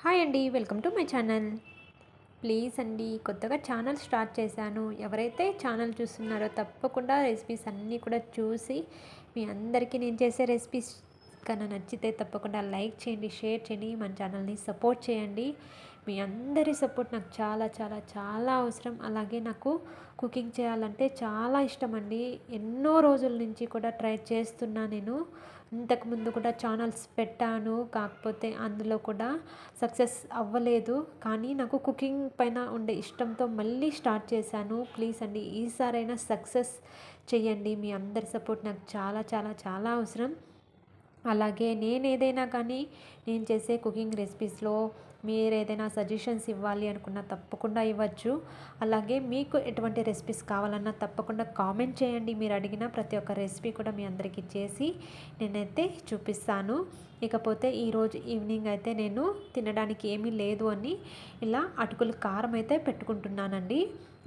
Hi అండి, welcome to my channel. Please అండి, కొత్తగా ఛానల్ స్టార్ట్ చేశాను. ఎవరైతే ఛానల్ చూస్తున్నారో తప్పకుండా రెసిపీస్ అన్నీ కూడా చూసి మీ అందరికీ నేను చేసే రెసిపీస్ కన్నా నచ్చితే తప్పకుండా లైక్ చేయండి, షేర్ చేయండి, మన ఛానల్ని సపోర్ట్ చేయండి. మీ అందరి సపోర్ట్ నాకు చాలా చాలా చాలా అవసరం. అలాగే నాకు కుకింగ్ చేయాలంటే చాలా ఇష్టం అండి. ఎన్నో రోజుల నుంచి కూడా ట్రై చేస్తున్నా నేను. ఇంతకుముందు కూడా ఛానల్స్ పెట్టాను, కాకపోతే అందులో కూడా సక్సెస్ అవ్వలేదు. కానీ నాకు కుకింగ్ పైన ఉండే ఇష్టంతో మళ్ళీ స్టార్ట్ చేశాను. ప్లీజ్ అండి, ఈసారైనా సక్సెస్ చెయ్యండి. మీ అందరి సపోర్ట్ నాకు చాలా చాలా చాలా అవసరం. అలాగే నేను ఏదైనా కానీ నేను చేసే కుకింగ్ రెసిపీస్లో మీరు ఏదైనా సజెషన్స్ ఇవ్వాలి అనుకున్నా తప్పకుండా ఇవ్వచ్చు. అలాగే మీకు ఎటువంటి రెసిపీస్ కావాలన్నా తప్పకుండా కామెంట్ చేయండి. మీరు అడిగిన ప్రతి ఒక్క రెసిపీ కూడా మీ అందరికీ చేసి నేనైతే చూపిస్తాను. ఇకపోతే ఈరోజు ఈవినింగ్ అయితే నేను తినడానికి ఏమీ లేదు అని ఇలా అటుకులు కారం అయితే పెట్టుకుంటున్నానండి.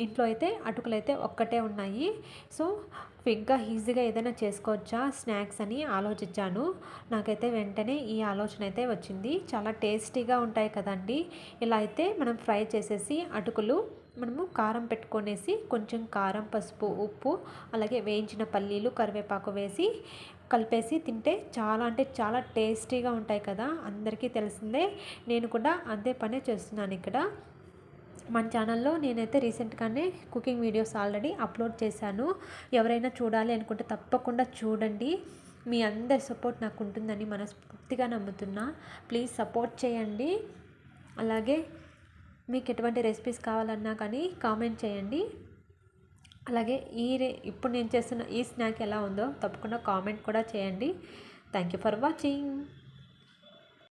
ఇంట్లో అయితే అటుకులు అయితే ఒక్కటే ఉన్నాయి. సో క్విక్గా ఈజీగా ఏదైనా చేసుకోవచ్చా స్నాక్స్ అని ఆలోచించాను. నాకైతే వెంటనే ఈ ఆలోచన అయితే వచ్చింది. చాలా టేస్టీగా ఉంటాయి కదండి. ఇలా అయితే మనం ఫ్రై చేసేసి అటుకులు మనము కారం పెట్టుకొనేసి కొంచెం కారం, పసుపు, ఉప్పు, అలాగే వేయించిన పల్లీలు, కరివేపాకు వేసి కలిపేసి తింటే చాలా అంటే చాలా టేస్టీగా ఉంటాయి కదా. అందరికీ తెలిసిందే. నేను కూడా అదే పనే చేస్తున్నాను ఇక్కడ. మన ఛానల్లో నేనైతే రీసెంట్గానే కుకింగ్ వీడియోస్ ఆల్రెడీ అప్లోడ్ చేశాను. ఎవరైనా చూడాలి అనుకుంటే తప్పకుండా చూడండి. మీ అందరి సపోర్ట్ నాకు ఉంటుందని మనస్ఫూర్తిగా నమ్ముతున్నా. ప్లీజ్ సపోర్ట్ చేయండి. అలాగే మీకు ఎటువంటి రెసిపీస్ కావాలన్నా కానీ కామెంట్ చేయండి. అలాగే ఇప్పుడు నేను చేస్తున్న ఈ స్నాక్ ఎలా ఉందో తప్పకుండా కామెంట్ కూడా చేయండి. Thank you for watching.